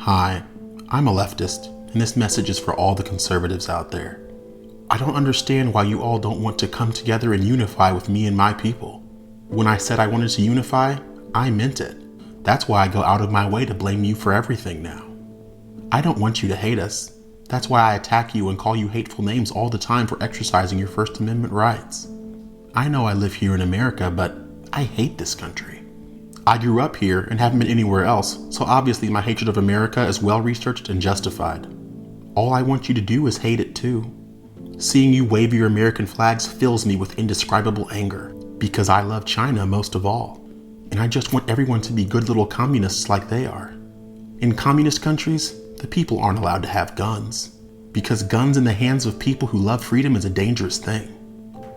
Hi, I'm a leftist, and this message is for all the conservatives out there. I don't understand why you all don't want to come together and unify with me and my people. When I said I wanted to unify, I meant it. That's why I go out of my way to blame you for everything now. I don't want you to hate us. That's why I attack you and call you hateful names all the time for exercising your First Amendment rights. I know I live here in America, but I hate this country. I grew up here and haven't been anywhere else, so obviously my hatred of America is well researched and justified. All I want you to do is hate it too. Seeing you wave your American flags fills me with indescribable anger, because I love China most of all, and I just want everyone to be good little communists like they are. In communist countries, the people aren't allowed to have guns, because guns in the hands of people who love freedom is a dangerous thing.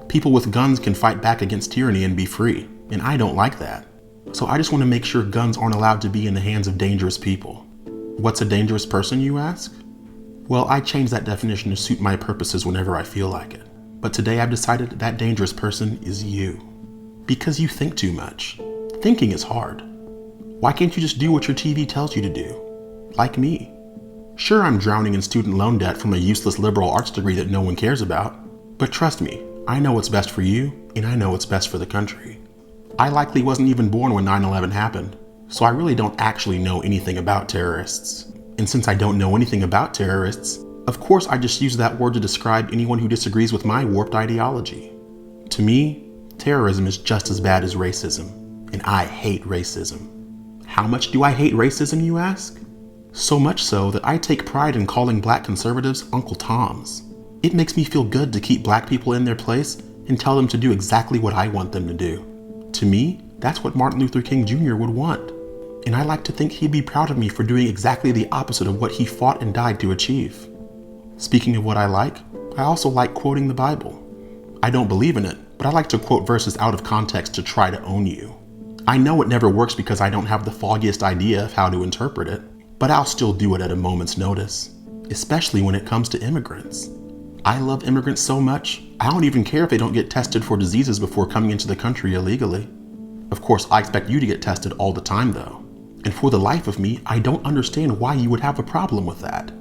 People with guns can fight back against tyranny and be free, and I don't like that. So I just want to make sure guns aren't allowed to be in the hands of dangerous people. What's a dangerous person, you ask? Well, I change that definition to suit my purposes whenever I feel like it. But today I've decided that dangerous person is you. Because you think too much. Thinking is hard. Why can't you just do what your TV tells you to do? Like me. Sure, I'm drowning in student loan debt from a useless liberal arts degree that no one cares about. But trust me, I know what's best for you, and I know what's best for the country. I likely wasn't even born when 9/11 happened, so I really don't actually know anything about terrorists. And since I don't know anything about terrorists, of course I just use that word to describe anyone who disagrees with my warped ideology. To me, terrorism is just as bad as racism, and I hate racism. How much do I hate racism, you ask? So much so that I take pride in calling black conservatives Uncle Toms. It makes me feel good to keep black people in their place and tell them to do exactly what I want them to do. To me, that's what Martin Luther King Jr. would want. And I like to think he'd be proud of me for doing exactly the opposite of what he fought and died to achieve. Speaking of what I also like quoting the Bible. I don't believe in it, but I like to quote verses out of context to try to own you. I know it never works because I don't have the foggiest idea of how to interpret it, but I'll still do it at a moment's notice, especially when it comes to immigrants. I love immigrants so much, I don't even care if they don't get tested for diseases before coming into the country illegally. Of course, I expect you to get tested all the time though. And for the life of me, I don't understand why you would have a problem with that.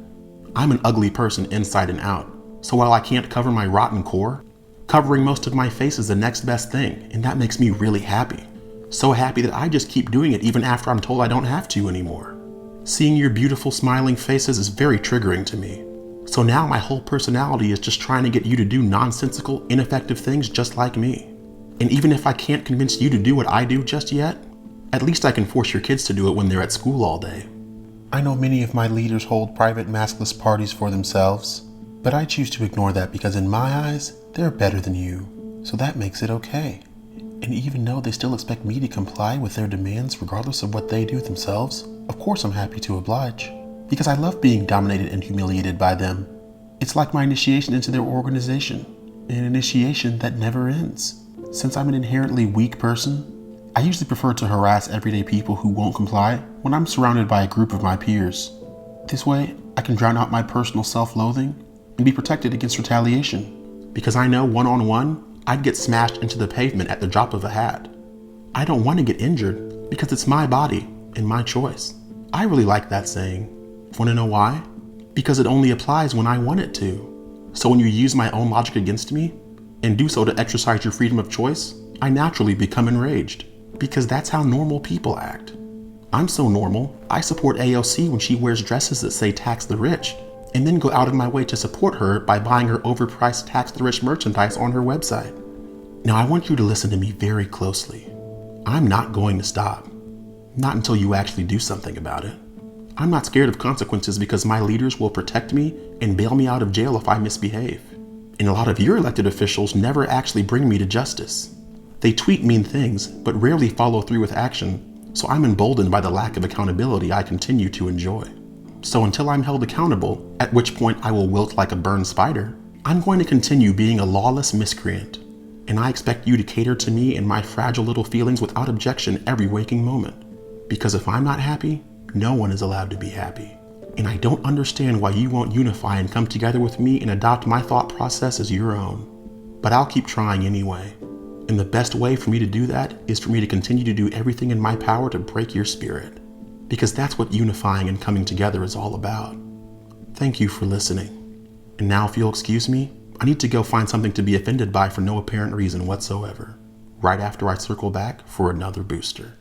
I'm an ugly person inside and out, so while I can't cover my rotten core, covering most of my face is the next best thing, and that makes me really happy. So happy that I just keep doing it even after I'm told I don't have to anymore. Seeing your beautiful smiling faces is very triggering to me. So now my whole personality is just trying to get you to do nonsensical, ineffective things just like me. And even if I can't convince you to do what I do just yet, at least I can force your kids to do it when they're at school all day. I know many of my leaders hold private maskless parties for themselves, but I choose to ignore that because in my eyes, they're better than you. So that makes it okay. And even though they still expect me to comply with their demands regardless of what they do themselves, of course I'm happy to oblige. Because I love being dominated and humiliated by them. It's like my initiation into their organization, an initiation that never ends. Since I'm an inherently weak person, I usually prefer to harass everyday people who won't comply when I'm surrounded by a group of my peers. This way, I can drown out my personal self-loathing and be protected against retaliation. Because I know one-on-one, I'd get smashed into the pavement at the drop of a hat. I don't want to get injured because it's my body and my choice. I really like that saying. Want to know why? Because it only applies when I want it to. So when you use my own logic against me, and do so to exercise your freedom of choice, I naturally become enraged. Because that's how normal people act. I'm so normal, I support AOC when she wears dresses that say tax the rich, and then go out of my way to support her by buying her overpriced tax the rich merchandise on her website. Now I want you to listen to me very closely. I'm not going to stop. Not until you actually do something about it. I'm not scared of consequences because my leaders will protect me and bail me out of jail if I misbehave. And a lot of your elected officials never actually bring me to justice. They tweet mean things, but rarely follow through with action, so I'm emboldened by the lack of accountability I continue to enjoy. So until I'm held accountable, at which point I will wilt like a burned spider, I'm going to continue being a lawless miscreant. And I expect you to cater to me and my fragile little feelings without objection every waking moment. Because if I'm not happy, no one is allowed to be happy. And I don't understand why you won't unify and come together with me and adopt my thought process as your own. But I'll keep trying anyway. And the best way for me to do that is for me to continue to do everything in my power to break your spirit. because that's what unifying and coming together is all about. Thank you for listening. And now, if you'll excuse me, I need to go find something to be offended by for no apparent reason whatsoever, right after I circle back for another booster.